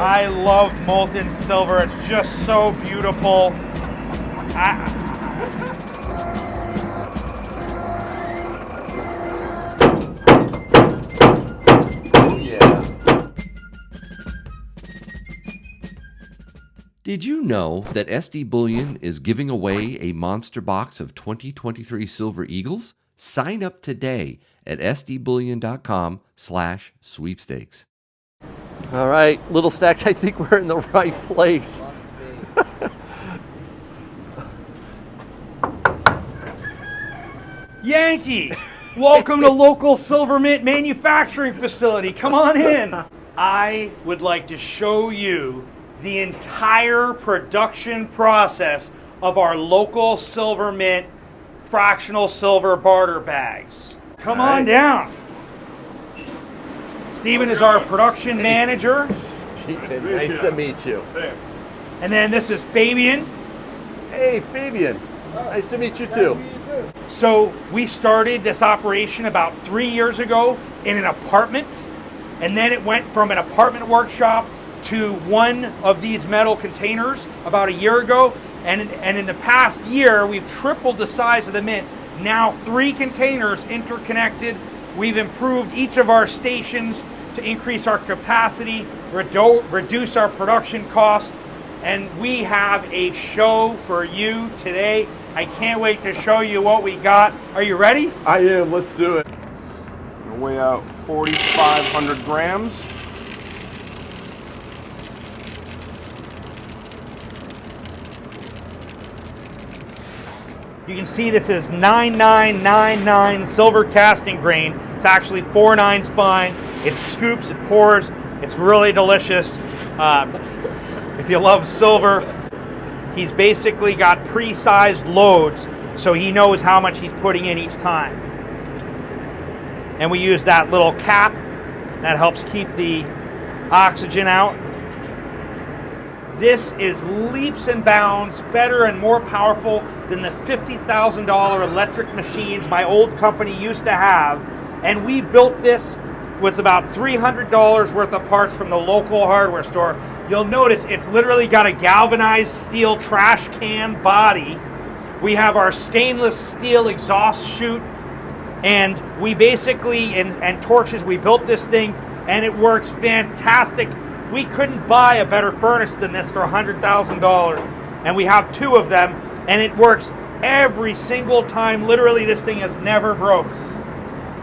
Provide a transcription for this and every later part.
I love molten silver. It's just so beautiful. Oh yeah. Did you know that SD Bullion is giving away a monster box of 2023 Silver Eagles? Sign up today at sdbullion.com/sweepstakes. All right, Little Stacks, I think we're in the right place. Yankee, welcome to local Silver Mint manufacturing facility. Come on in. I would like to show you the entire production process of our local Silver Mint fractional silver barter bags. Come on down. Steven is our production manager. Steven, nice to meet you. And then this is Fabian. Hey, Fabian. Nice to meet you too. So we started this operation about 3 years ago in an apartment, and then it went from an apartment workshop to one of these metal containers about a year ago, and in the past year we've tripled the size of the mint. Now 3 containers interconnected. We've improved each of our stations to increase our capacity, reduce our production costs, and we have a show for you today. I can't wait to show you what we got. Are you ready? I am. Let's do it. I'm gonna weigh out 4,500 grams. You can see this is 9999 silver casting grain. It's actually 4 nines fine. It scoops, it pours. It's really delicious. If you love silver, he's basically got pre-sized loads, so he knows how much he's putting in each time. And we use that little cap that helps keep the oxygen out. This is leaps and bounds better and more powerful than the $50,000 electric machines my old company used to have. And we built this with about $300 worth of parts from the local hardware store. You'll notice it's literally got a galvanized steel trash can body. We have our stainless steel exhaust chute, and we basically, and torches, we built this thing, and it works fantastic. We couldn't buy a better furnace than this for $100,000, and we have 2 of them, and it works every single time. Literally, this thing has never broke.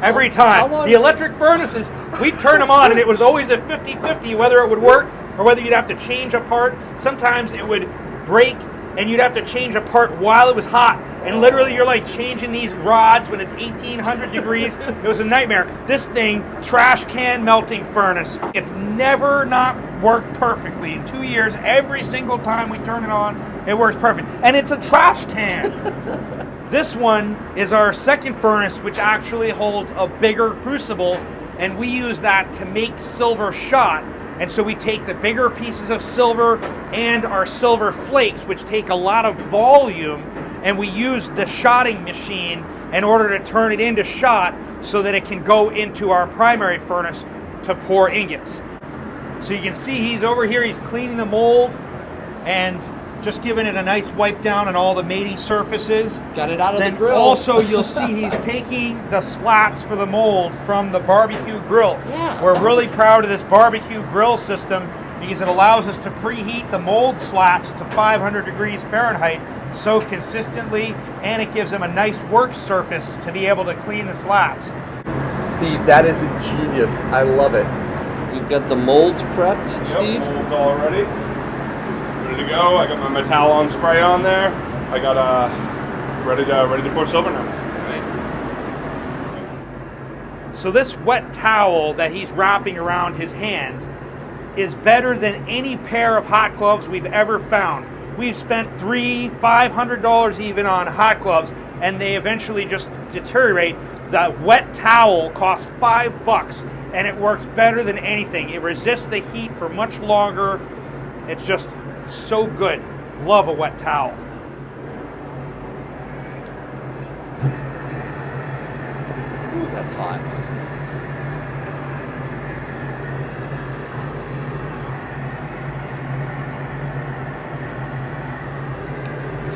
Every time. The electric furnaces, we'd turn them on, and it was always a 50-50 whether it would work or whether you'd have to change a part. Sometimes it would break, and you'd have to change a part while it was hot. And literally, you're like changing these rods when it's 1,800 degrees. It was a nightmare. This thing, trash can melting furnace. It's never not worked perfectly. In 2 years, every single time we turn it on, it works perfect. And it's a trash can. This one is our second furnace, which actually holds a bigger crucible, and we use that to make silver shot. And so we take the bigger pieces of silver and our silver flakes, which take a lot of volume, and we use the shotting machine in order to turn it into shot so that it can go into our primary furnace to pour ingots. So you can see he's over here, he's cleaning the mold and just giving it a nice wipe down on all the mating surfaces. Got it out of the grill. Also, you'll see he's taking the slats for the mold from the barbecue grill. Yeah. We're really proud of this barbecue grill system because it allows us to preheat the mold slats to 500 degrees Fahrenheit so consistently, and it gives them a nice work surface to be able to clean the slats. Steve, that is ingenious. I love it. You've got the molds prepped, Steve? Yep, molds all ready. Ready to go. I got my Metallon spray on there. I got ready to pour silver now. Right. So this wet towel that he's wrapping around his hand is better than any pair of hot gloves we've ever found. We've spent $300-500 even on hot gloves, and they eventually just deteriorate. The wet towel costs $5, and it works better than anything. It resists the heat for much longer. It's just so good. Love a wet towel. Ooh, that's hot.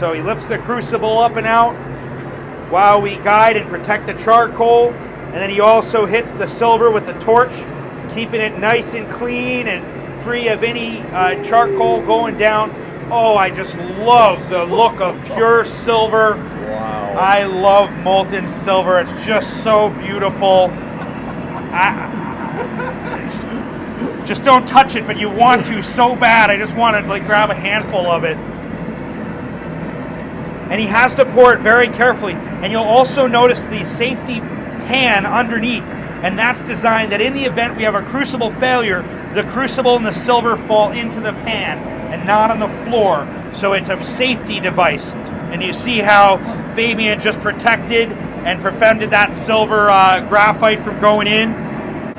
So he lifts the crucible up and out while we guide and protect the charcoal. And then he also hits the silver with the torch, keeping it nice and clean and free of any charcoal going down. Oh, I just love the look of pure silver. Wow. I love molten silver. It's just so beautiful. Just don't touch it, but you want to so bad. I just want to like grab a handful of it. And he has to pour it very carefully. And you'll also notice the safety pan underneath. And that's designed that in the event we have a crucible failure, the crucible and the silver fall into the pan and not on the floor. So it's a safety device. And you see how Fabian just protected and prevented that silver graphite from going in.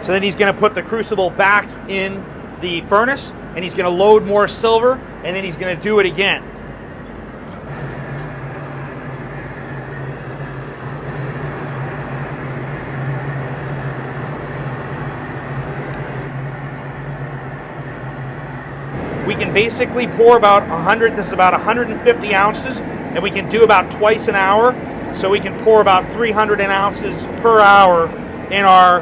So then he's going to put the crucible back in the furnace, and he's going to load more silver, and then he's going to do it again. We can basically pour about 100, this is about 150 ounces, and we can do about twice an hour. So we can pour about 300 ounces per hour in our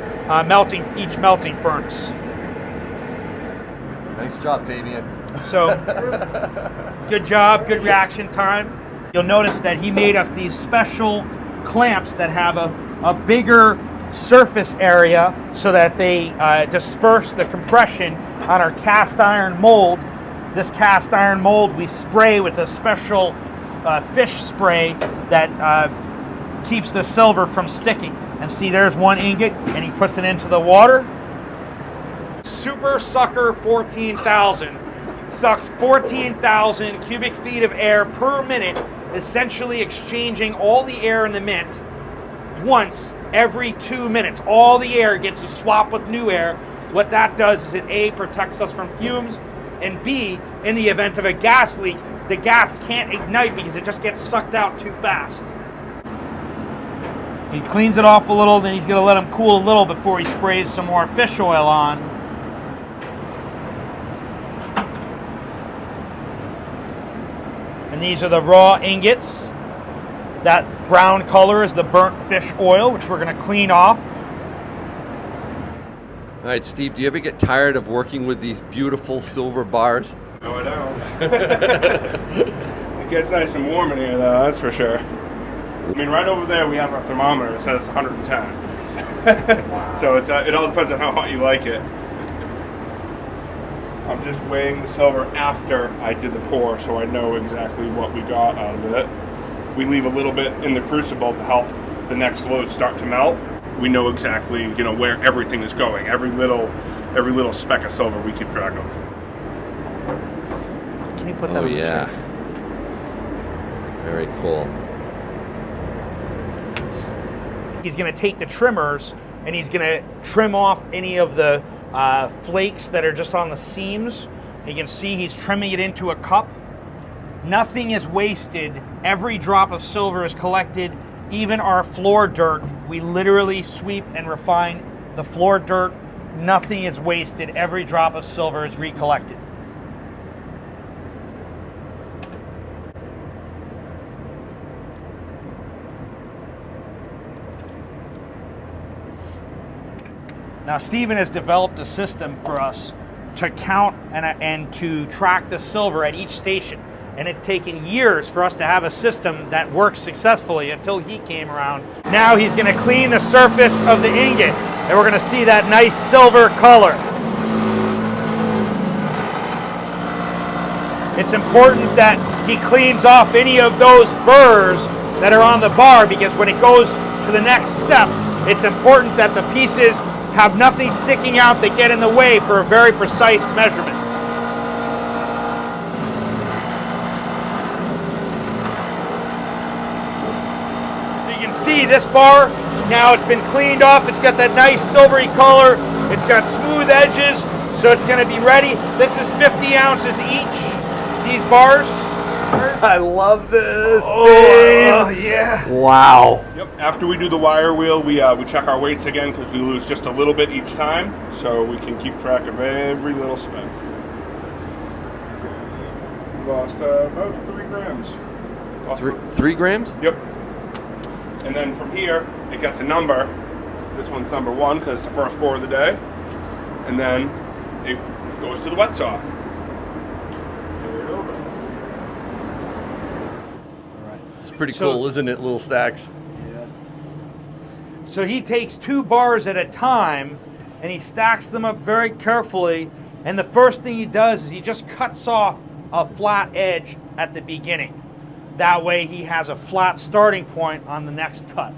each melting furnace. Nice job, Fabian. So, good job, good reaction time. You'll notice that he made us these special clamps that have a bigger surface area so that they disperse the compression on our cast iron mold. This cast iron mold we spray with a special fish spray that keeps the silver from sticking. And see, there's one ingot, and he puts it into the water. Super Sucker 14,000 sucks 14,000 cubic feet of air per minute, essentially exchanging all the air in the mint once every 2 minutes. All the air gets to swap with new air. What that does is it A, protects us from fumes, and B, in the event of a gas leak, the gas can't ignite because it just gets sucked out too fast. He cleans it off a little, then he's going to let them cool a little before he sprays some more fish oil on. And these are the raw ingots. That brown color is the burnt fish oil, which we're going to clean off. All right, Steve, do you ever get tired of working with these beautiful silver bars? No, I don't. It gets nice and warm in here, though, that's for sure. I mean, right over there we have our thermometer. It says 110. Wow. So it all depends on how hot you like it. I'm just weighing the silver after I did the pour, so I know exactly what we got out of it. We leave a little bit in the crucible to help the next load start to melt. We know exactly, where everything is going. Every little speck of silver we keep track of. Can you put that in the yeah. chair? Very cool. He's going to take the trimmers and he's going to trim off any of the flakes that are just on the seams. You can see he's trimming it into a cup. Nothing is wasted. Every drop of silver is collected. Even our floor dirt, we literally sweep and refine the floor dirt. Nothing is wasted. Every drop of silver is recollected. Now, Stephen has developed a system for us to count and to track the silver at each station. And it's taken years for us to have a system that works successfully until he came around. Now he's going to clean the surface of the ingot, and we're going to see that nice silver color. It's important that he cleans off any of those burrs that are on the bar, because when it goes to the next step, it's important that the pieces have nothing sticking out that get in the way for a very precise measurement. So you can see this bar, now it's been cleaned off, it's got that nice silvery color, it's got smooth edges, so it's going to be ready. This is 50 ounces each, these bars. I love this, Dave. Yeah. Wow. Yep. After we do the wire wheel, we check our weights again because we lose just a little bit each time, so we can keep track of every little speck. We lost about 3 grams. 3 grams? Yep. And then from here, it gets a number. This one's number 1 because it's the first pour of the day. And then it goes to the wet saw. It's pretty cool, isn't it, Lil Stacks? Yeah. So he takes 2 bars at a time and he stacks them up very carefully. And the first thing he does is he just cuts off a flat edge at the beginning. That way he has a flat starting point on the next cut.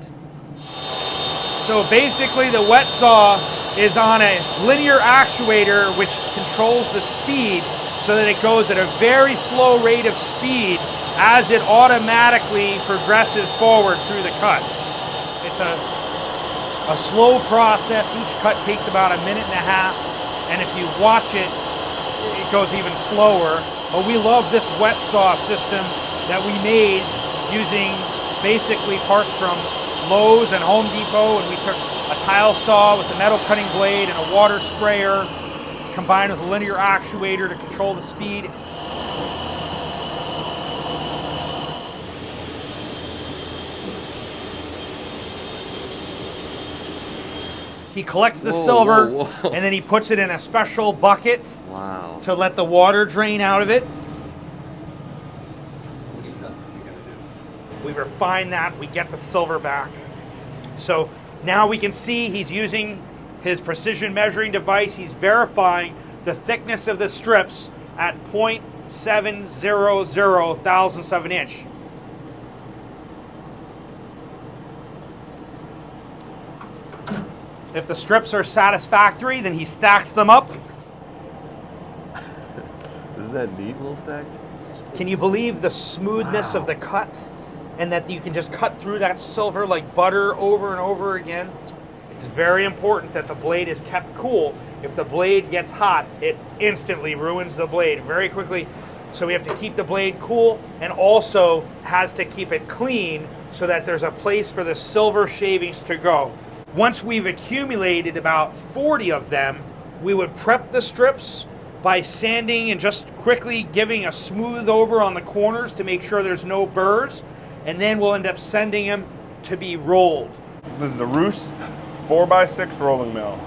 So basically the wet saw is on a linear actuator which controls the speed so that it goes at a very slow rate of speed as it automatically progresses forward through the cut. It's a slow process. Each cut takes about 1.5 minutes, and if you watch it, it goes even slower. But we love this wet saw system that we made using basically parts from Lowe's and Home Depot, and we took a tile saw with a metal cutting blade and a water sprayer combined with a linear actuator to control the speed. He collects the silver and then he puts it in a special bucket to let the water drain out of it. We refine that, we get the silver back. So now we can see he's using his precision measuring device. He's verifying the thickness of the strips at 0.700 thousandths of an inch. If the strips are satisfactory, then he stacks them up. Isn't that neat, Lil Stacks? Can you believe the smoothness of the cut? And that you can just cut through that silver like butter over and over again? It's very important that the blade is kept cool. If the blade gets hot, it instantly ruins the blade very quickly. So we have to keep the blade cool and also has to keep it clean so that there's a place for the silver shavings to go. Once we've accumulated about 40 of them, we would prep the strips by sanding and just quickly giving a smooth over on the corners to make sure there's no burrs. And then we'll end up sending them to be rolled. This is the Roos 4x6 rolling mill.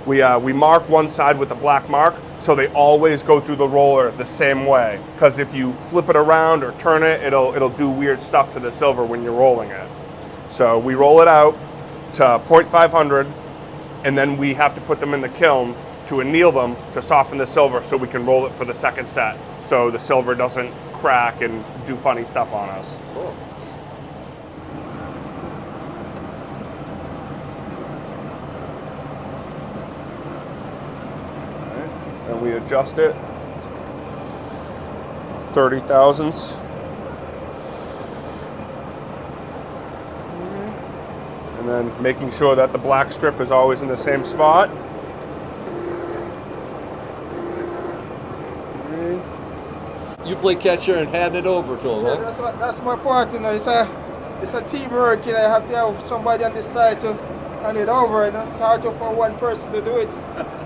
We mark one side with a black mark so they always go through the roller the same way. Because if you flip it around or turn it, it'll do weird stuff to the silver when you're rolling it. So we roll it out to 0.500 and then we have to put them in the kiln to anneal them to soften the silver so we can roll it for the second set so the silver doesn't crack and do funny stuff on us. Cool. And we adjust it 30 thousandths. And then making sure that the black strip is always in the same spot. You play catcher and hand it over to him, huh? Yeah, that's my part, you know. It's a teamwork, you know. You have to have somebody on this side to hand it over, and it's hard for one person to do it.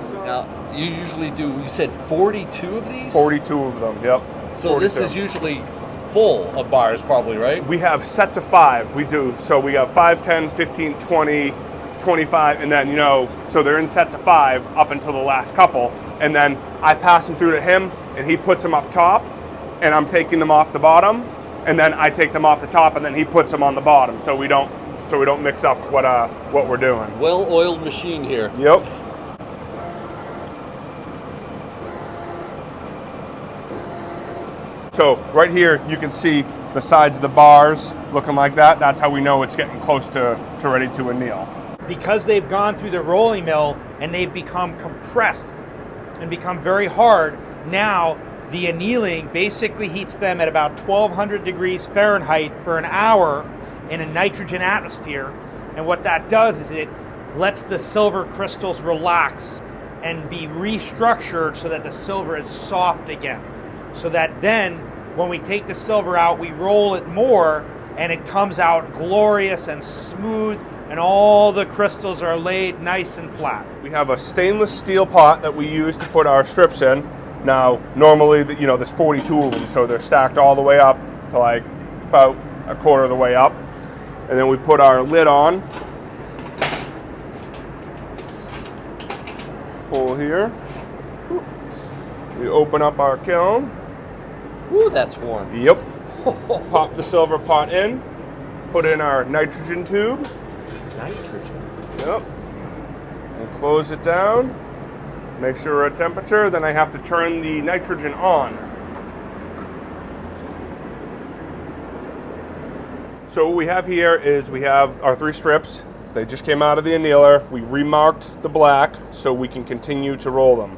So Now, you usually do, you said 42 of these? 42 of them, yep. So 42. this is usually full of bars probably, right? We have sets of 5, we do. So we have 5, 10, 15, 20, 25, and then, you know, so they're in sets of 5 up until the last couple. And then I pass them through to him, and he puts them up top, and I'm taking them off the bottom, and then I take them off the top, and then he puts them on the bottom, so we don't mix up what we're doing. Well-oiled machine here. Yep. So right here, you can see the sides of the bars looking like that. That's how we know it's getting close to ready to anneal. Because they've gone through the rolling mill and they've become compressed and become very hard, now the annealing basically heats them at about 1200 degrees Fahrenheit for an hour in a nitrogen atmosphere. And what that does is it lets the silver crystals relax and be restructured so that the silver is soft again. So that then when we take the silver out, we roll it more and it comes out glorious and smooth and all the crystals are laid nice and flat. We have a stainless steel pot that we use to put our strips in. Now, normally, you know, there's 42 of them, so they're stacked all the way up to like about a quarter of the way up. And then we put our lid on. Pull here. We open up our kiln. Ooh, that's warm. Yep. Pop the silver pot in. Put in our nitrogen tube. Nitrogen. Yep. And close it down. Make sure we're at temperature. Then I have to turn the nitrogen on. So what we have here is we have our 3 strips. They just came out of the annealer. We remarked the black so we can continue to roll them.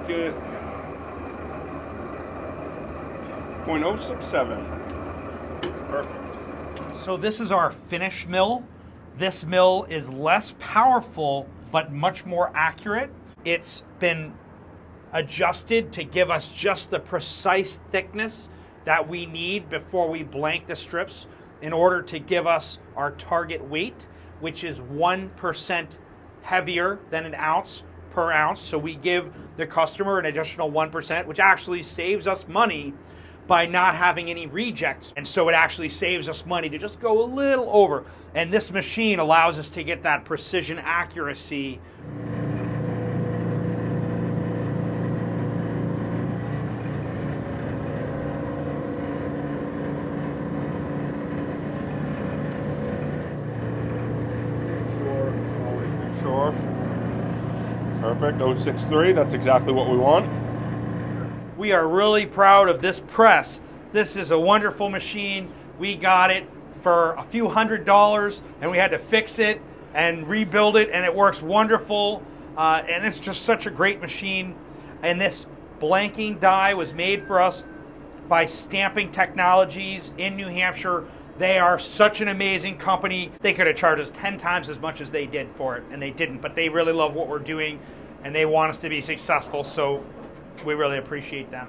It 0.067. Perfect. So this is our finish mill. This mill is less powerful, but much more accurate. It's been adjusted to give us just the precise thickness that we need before we blank the strips in order to give us our target weight, which is 1% heavier than an ounce per ounce. So we give the customer an additional 1%, which actually saves us money by not having any rejects. And so it actually saves us money to just go a little over. And this machine allows us to get that precision accuracy. Sure. Perfect, 063, that's exactly what we want. We are really proud of this press. This is a wonderful machine. We got it for a few $100s and we had to fix it and rebuild it, and it works wonderful. And it's just such a great machine. And this blanking die was made for us by Stamping Technologies in New Hampshire. They are such an amazing company. They could have charged us 10 times as much as they did for it, and they didn't, but they really love what we're doing and they want us to be successful, so we really appreciate them.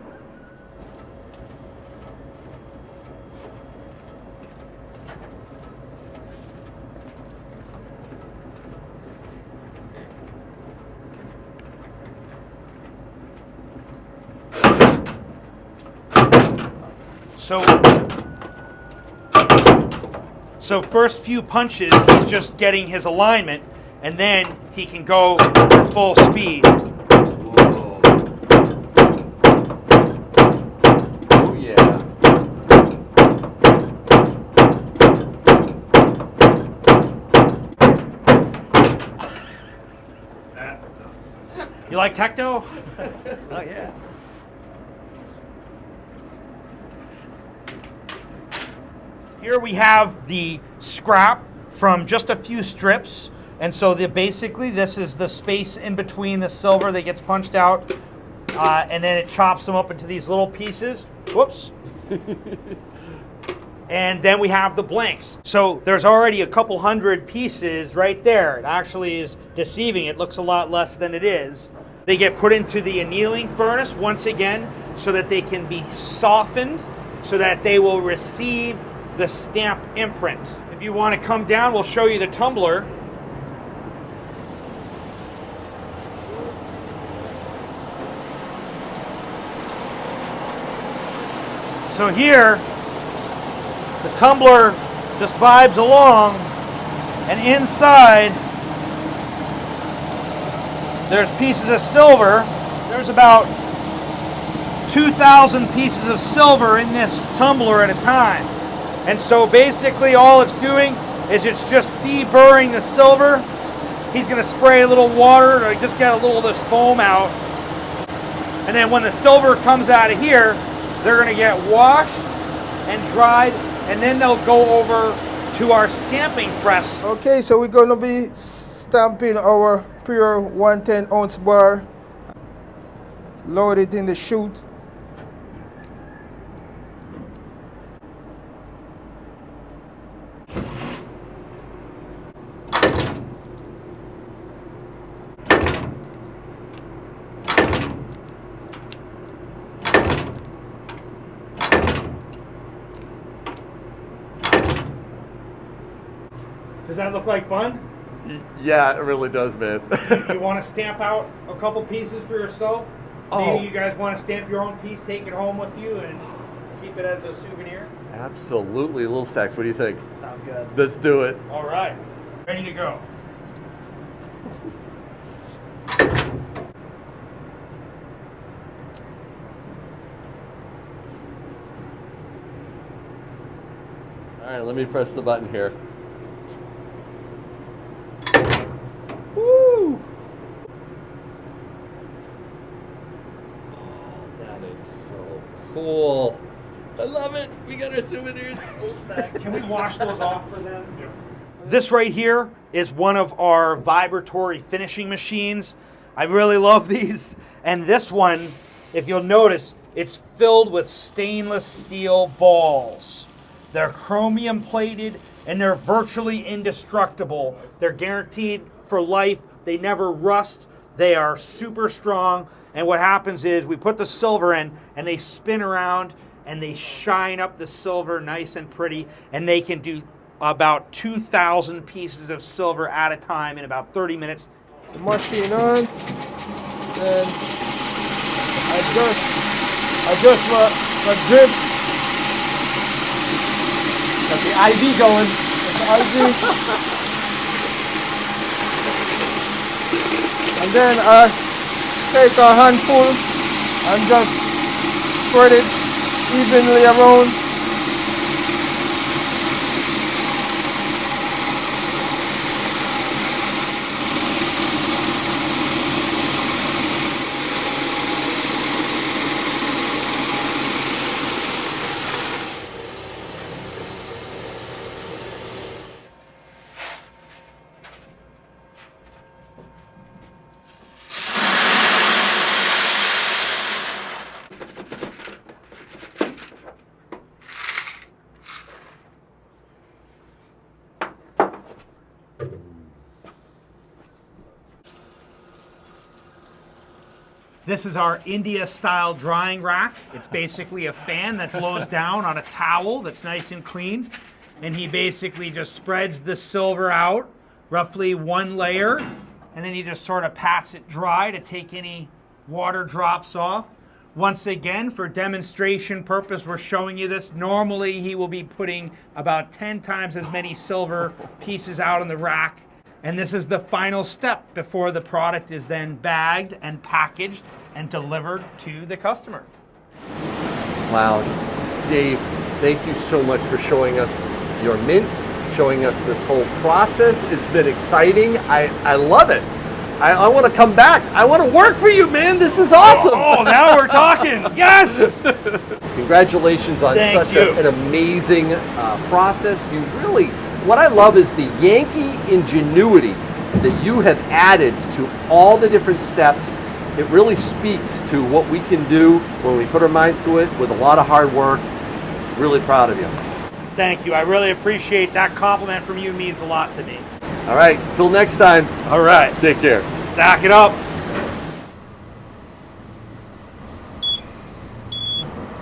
So first few punches, he's just getting his alignment, and then he can go for full speed. Oh yeah. You like techno? Oh yeah. Here we have the scrap from just a few strips, and so basically this is the space in between the silver that gets punched out, and then it chops them up into these little pieces. Whoops. And then we have the blanks. So there's already a couple hundred pieces right there. It actually is deceiving. It looks a lot less than it is. They get put into the annealing furnace once again so that they can be softened so that they will receive the stamp imprint. If you want to come down, we'll show you the tumbler. So here, the tumbler just vibes along, and inside there's pieces of silver. There's about 2,000 pieces of silver in this tumbler at a time. And so basically all it's doing is it's just deburring the silver. He's going to spray a little water to just get a little of this foam out. And then when the silver comes out of here, they're going to get washed and dried, and then they'll go over to our stamping press. Okay, so we're going to be stamping our pure 110 ounce bar. Load it in the chute. Does that look like fun? Yeah, it really does, man. You want to stamp out a couple pieces for yourself? Oh. Maybe you guys want to stamp your own piece, take it home with you, and keep it as a souvenir? Absolutely. Lil Stacks, what do you think? Sound good. Let's do it. All right. Ready to go. All right, let me press the button here. Woo! Oh, that is so cool. I love it. We got our souvenirs. Lil Stacks. Can we wash those off for them? Yeah. This right here is one of our vibratory finishing machines. I really love these. And this one, if you'll notice, it's filled with stainless steel balls. They're chromium plated and they're virtually indestructible. They're guaranteed for life. They never rust. They are super strong. And what happens is we put the silver in and they spin around and they shine up the silver nice and pretty, and they can do about 2,000 pieces of silver at a time in about 30 minutes. The machine on, then adjust my drip. Got the IV going. And then I take a handful and just spread it evenly around. This is our India-style drying rack. It's basically a fan that blows down on a towel that's nice and clean. And he basically just spreads the silver out, roughly one layer, and then he just sort of pats it dry to take any water drops off. Once again, for demonstration purpose, we're showing you this. Normally, he will be putting about 10 times as many silver pieces out on the rack. And this is the final step before the product is then bagged and packaged and delivered to the customer. Wow. Dave, thank you so much for showing us your mint, showing us this whole process. It's been exciting. I love it. I want to come back. I want to work for you, man. This is awesome. Oh, now we're talking. Yes! Congratulations on Thank such you. an amazing process. You really, what I love is the Yankee ingenuity that you have added to all the different steps. It really speaks to what we can do when we put our minds to it with a lot of hard work. Really proud of you. Thank you. I really appreciate that compliment from you. It means a lot to me. All right, till next time. All right. Take care. Stack it up.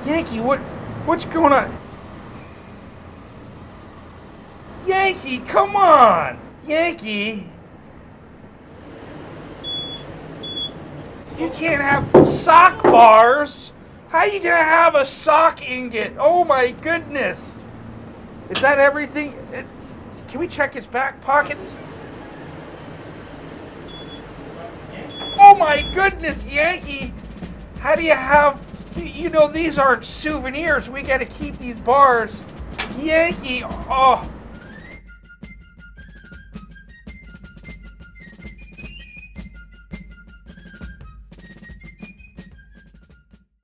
Yankee, what's going on? Yankee, come on! Yankee! You can't have sock bars! How are you gonna have a sock ingot? Oh my goodness! Is that everything? Can we check his back pocket? Oh my goodness, Yankee! How do you have, you know, these aren't souvenirs. We gotta keep these bars. Yankee, oh.